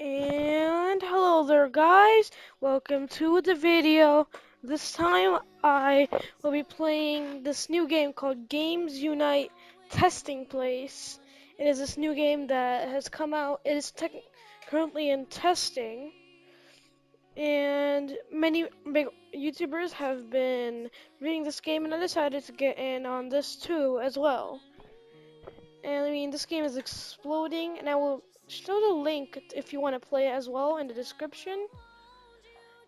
And hello there guys, welcome to the video. This time I will be playing this new game called Games Unite Testing Place. It is this new game that has come out. It is currently in testing, and many big YouTubers have been reading this game, and I decided to get in on this too as well. And I mean, this game is exploding, and I will show the link if you want to play it as well in the description.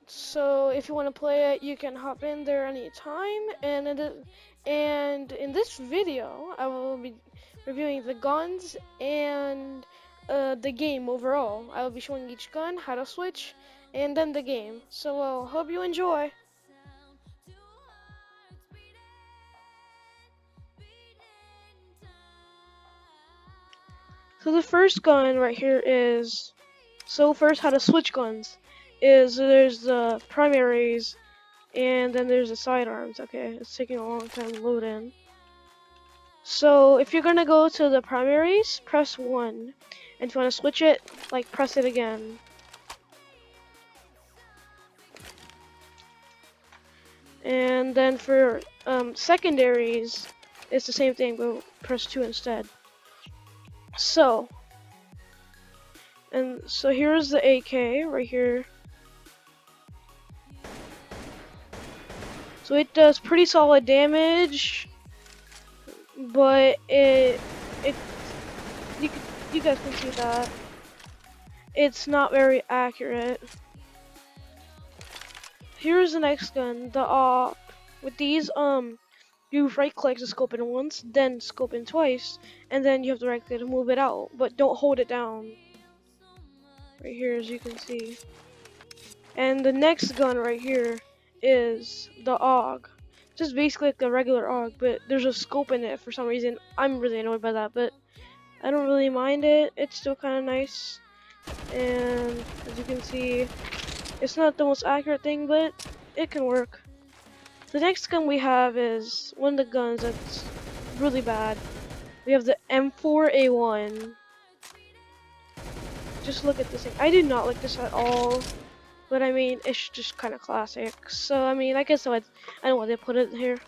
So if you want to play it, you can hop in there anytime. And in this video, I will be reviewing the guns and the game overall. I will be showing each gun, how to switch, and then the game. So I hope you enjoy. So the first gun right here is, first how to switch guns is there's the primaries and then there's the sidearms. Okay, it's taking a long time to load in. So if you're gonna go to the primaries, press 1. And if you wanna switch it, like press it again. And then for secondaries, it's the same thing, but press 2 instead. So here's the AK right here. So it does pretty solid damage, but you guys can see that it's not very accurate. Here's the next gun, the AWP. With these, you right click to scope in once, then scope in twice, and then you have the right click to move it out, but don't hold it down. Right here, as you can see. And the next gun right here is the AUG. Just basically like the regular AUG, but there's a scope in it for some reason. I'm really annoyed by that, but I don't really mind it. It's still kind of nice. And as you can see, it's not the most accurate thing, but it can work. The next gun we have is one of the guns that's really bad. We have the M4A1. Just look at this thing. I do not like this at all. But I mean, it's just kind of classic. So I mean, I guess I know why they put it here.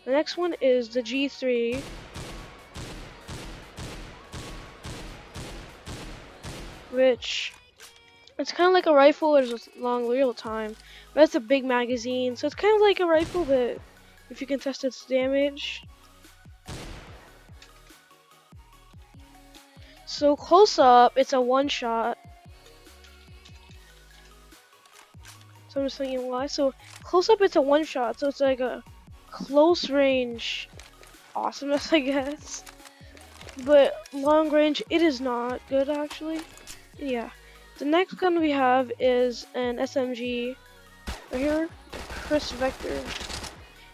The next one is the G3. Which, it's kind of like a rifle. There's a long real time. But it's a big magazine. So it's kind of like a rifle, but if you can test its damage. So close up, it's a one shot. So I'm just thinking why. So close up, it's a one shot. So it's like a close range awesomeness, I guess. But long range, it is not good actually. Yeah. The next gun we have is an SMG. Right here, Chris Vector.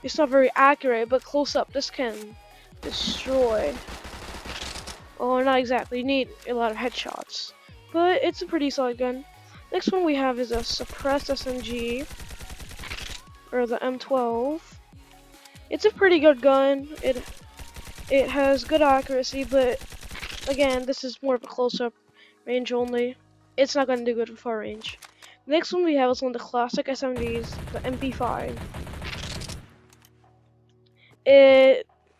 It's not very accurate, but close up, this can destroy. Oh, not exactly. You need a lot of headshots, but it's a pretty solid gun. Next one we have is a suppressed SMG, or the M12. It's a pretty good gun. It has good accuracy, but again, this is more of a close-up range only. It's not going to do good for far range. The next one we have is one of the classic SMGs, the MP5.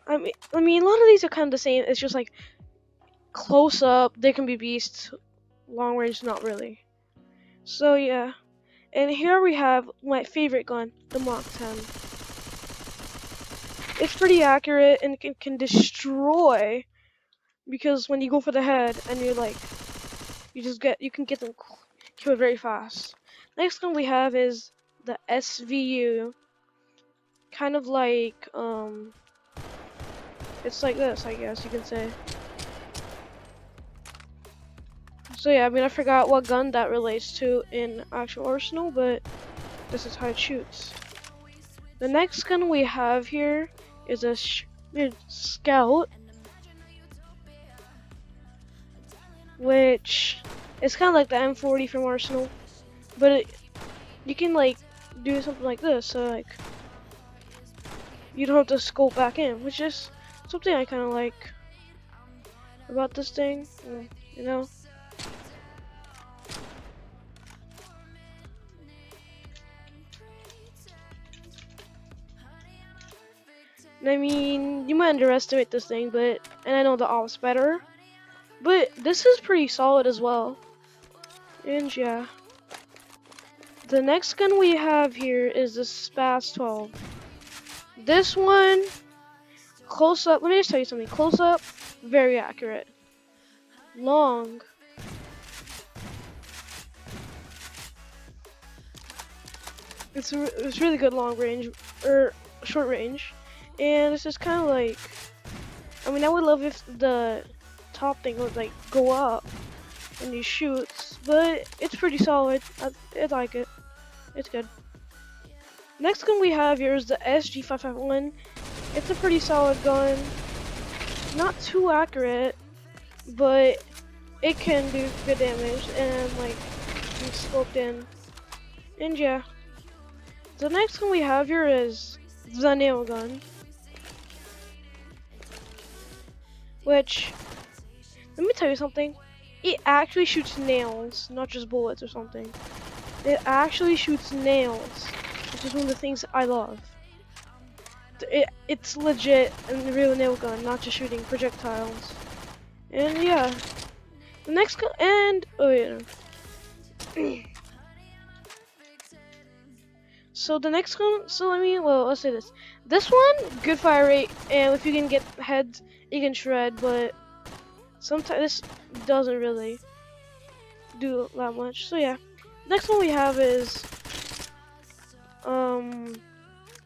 I mean, a lot of these are kind of the same. It's just like close up, they can be beasts. Long range, not really. So yeah, and here we have my favorite gun, the Mach 10. It's pretty accurate and can destroy, because when you go for the head and you like, you can get them killed very fast. Next one we have is the SVU. Kind of like it's like this, I guess you can say. So yeah, I mean, I forgot what gun that relates to in actual arsenal, but this is how it shoots. The next gun we have here is a Scout, which is kind of like the M40 from Arsenal, but you can like do something like this, so like you don't have to scope back in, which is something I kind of like about this thing, you know. I mean, you might underestimate this thing, and I know the op's better, but this is pretty solid as well. And yeah. The next gun we have here is the Spaz 12. This one, close up, let me just tell you something. Close up, very accurate. Long. It's really good long range, or short range. And it's just kind of like, I mean, I would love if the top thing would like go up when you shoot, but it's pretty solid. I like it. It's good. Next gun we have here is the SG551. It's a pretty solid gun. Not too accurate, but it can do good damage and like be scoped in. And yeah. The next one we have here is the nail gun. Which, let me tell you something. It actually shoots nails, not just bullets or something. It actually shoots nails, which is one of the things I love. It's legit a real nail gun, not just shooting projectiles. And yeah. The next gun, and, oh yeah. So the next one, let's say this. This one, good fire rate, and if you can get heads, you can shred, but sometimes this doesn't really do that much. So yeah. Next one we have is, the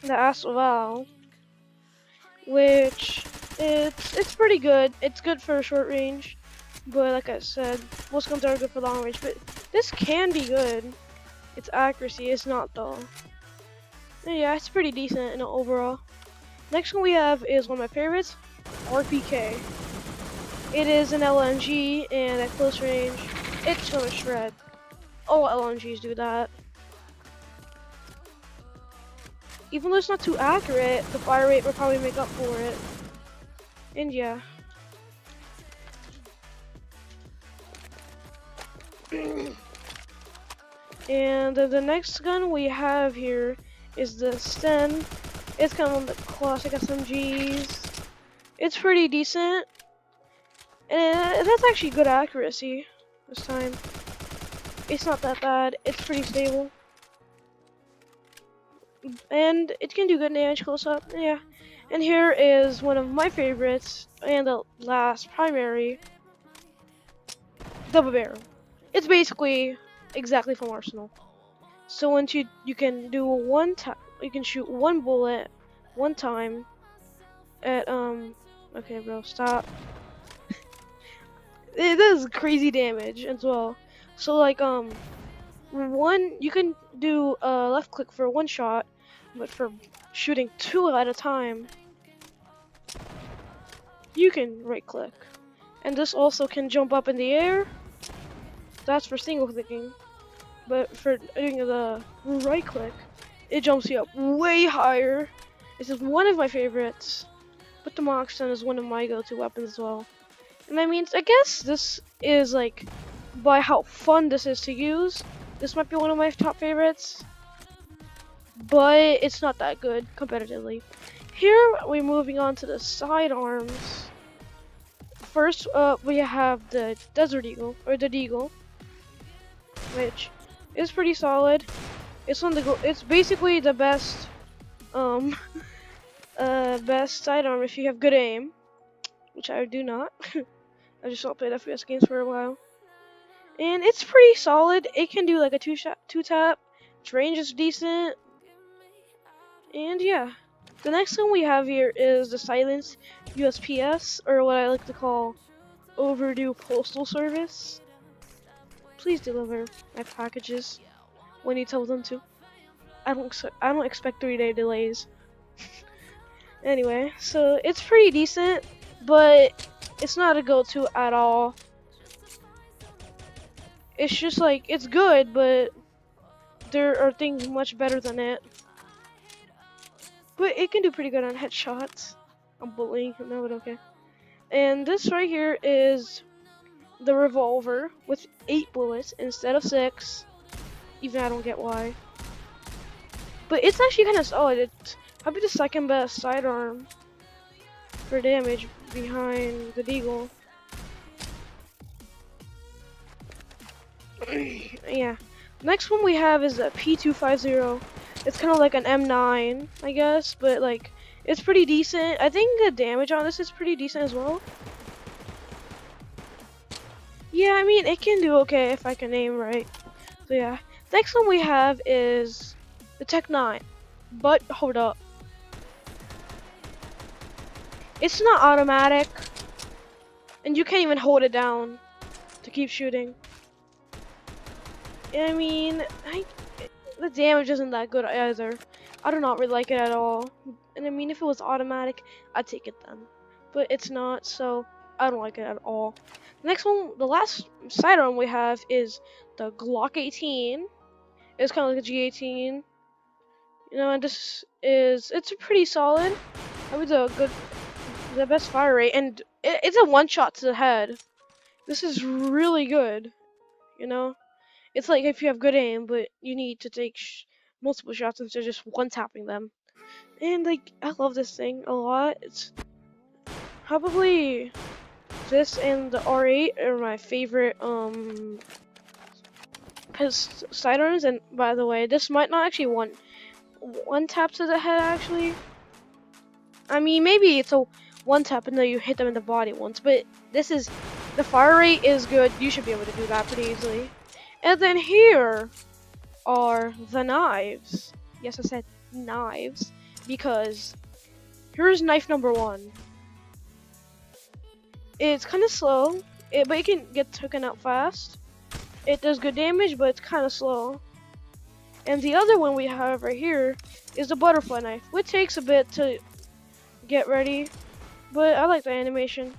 Asval, which, it's pretty good. It's good for short range, but like I said, most guns are good for long range, but this can be good. Its accuracy is not though. Yeah, it's pretty decent overall. Next one we have is one of my favorites, RPK. It is an LMG, and at close range, it's gonna shred. All LMGs do that. Even though it's not too accurate, the fire rate will probably make up for it. And yeah. And the next gun we have here is the Sten. It's kind of one of the classic SMGs. It's pretty decent, and that's actually good accuracy this time. It's not that bad. It's pretty stable, and it can do good damage close up. Yeah. And here is one of my favorites, and the last primary, double barrel. It's basically exactly from Arsenal. So once you can do you can shoot one bullet one time at okay bro, stop. It does crazy damage as well. So like you can do left click for one shot, but for shooting two at a time you can right click. And this also can jump up in the air. That's for single clicking. But for doing the right click, it jumps you up way higher. This is one of my favorites. But the Moxton is one of my go-to weapons as well. And I mean, I guess this is like, by how fun this is to use, this might be one of my top favorites. But it's not that good competitively. Here we're moving on to the sidearms. First, we have the Desert Eagle, or the Deagle, which is pretty solid. It's basically the best, best sidearm if you have good aim, which I do not. I just not played FPS games for a while, and it's pretty solid. It can do like a two tap. Its range is decent, and yeah. The next one we have here is the Silence USPS, or what I like to call overdue postal service. Please deliver my packages when you tell them to. I don't expect 3-day delays. Anyway, so it's pretty decent, but it's not a go-to at all. It's just like, it's good, but there are things much better than it. But it can do pretty good on headshots. I'm bullying him now, but okay. And this right here is the revolver with 8 bullets instead of 6. Even I don't get why. But it's actually kind of solid. It's probably the second best sidearm for damage behind the deagle. Yeah. Next one we have is a P250. It's kind of like an M9, I guess, but like it's pretty decent. I think the damage on this is pretty decent as well. Yeah, I mean it can do okay if I can aim right. So yeah. Next one we have is the Tech 9. But hold up. It's not automatic, and you can't even hold it down to keep shooting. I mean, the damage isn't that good either. I do not really like it at all. And I mean, if it was automatic, I'd take it then. But it's not, so I don't like it at all. Next one, the last sidearm we have is the Glock 18. It's kind of like a G18. You know, and it's a pretty solid. I mean, the best fire rate, and it's a one shot to the head. This is really good, you know? It's like if you have good aim, but you need to take multiple shots instead of just one tapping them. And like, I love this thing a lot. It's probably this and the R8 are my favorite sidearms. And by the way, this might not actually one tap to the head actually. I mean, maybe it's a one tap and then you hit them in the body once, but the fire rate is good. You should be able to do that pretty easily. And then here are the knives. Yes, I said knives because here's knife number 1. It's kind of slow, but it can get taken out fast. It does good damage, but it's kind of slow. And the other one we have right here is the butterfly knife, which takes a bit to get ready, but I like the animation.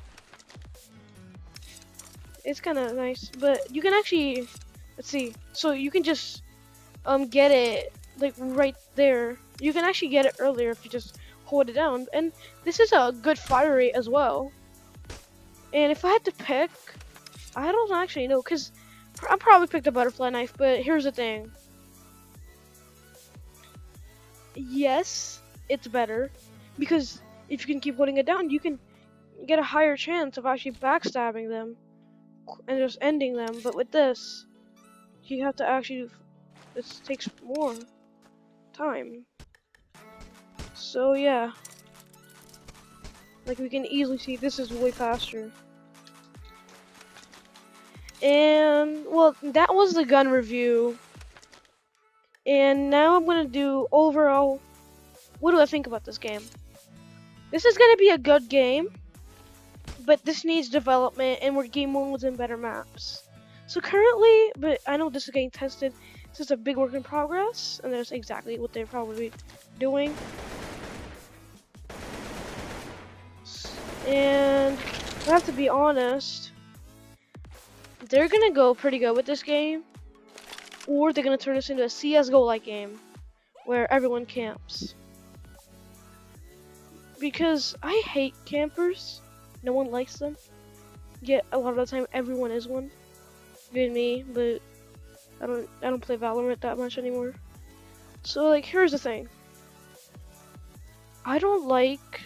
It's kind of nice, but you can actually, let's see, so you can just get it like right there. You can actually get it earlier if you just hold it down, and this is a good fire rate as well. And if I had to pick, I don't actually know, because I'd probably pick the butterfly knife, but here's the thing. Yes, it's better, because if you can keep holding it down, you can get a higher chance of actually backstabbing them and just ending them. But with this, you have to actually, this takes more time. So yeah, like we can easily see this is way faster. And well, that was the gun review. And now I'm gonna do overall, what do I think about this game? This is gonna be a good game, but this needs development and more game modes and better maps. So currently, but I know this is getting tested, this is a big work in progress, and that's exactly what they're probably doing. And I have to be honest, they're gonna go pretty good with this game, or they're gonna turn this into a CS:GO-like game, where everyone camps. Because I hate campers, no one likes them, yet a lot of the time everyone is one. Even me, but I don't play Valorant that much anymore. So like, here's the thing. I don't like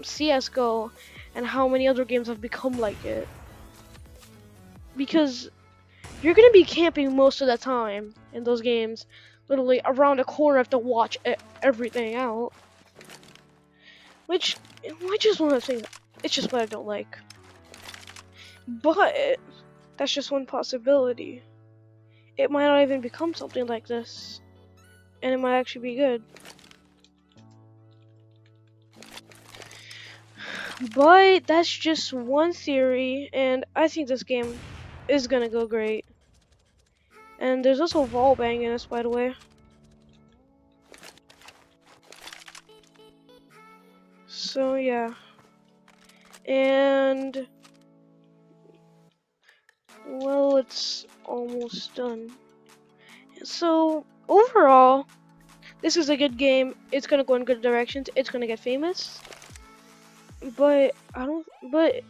CS:GO and how many other games have become like it. Because you're gonna be camping most of the time in those games, literally around a corner, have to watch everything out. Which is one of the things. It's just what I don't like. But that's just one possibility. It might not even become something like this, and it might actually be good. But that's just one theory, and I think this game is gonna go great. And there's also wall bang in this, by the way. So yeah. And well, it's almost done. So overall, this is a good game. It's gonna go in good directions. It's gonna get famous. But but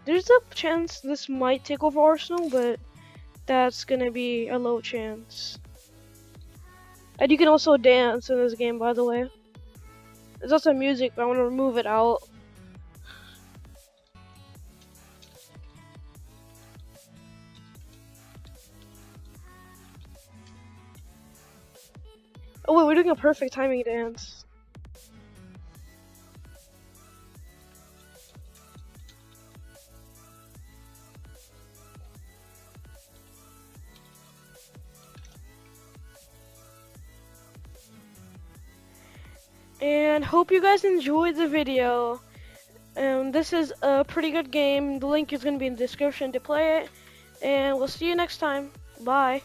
there's a chance this might take over Arsenal, but that's gonna be a low chance. And you can also dance in this game, by the way. There's also music, but I want to remove it out. Oh wait, we're doing a perfect timing dance. And hope you guys enjoyed the video. This is a pretty good game. The link is going to be in the description to play it. And we'll see you next time. Bye.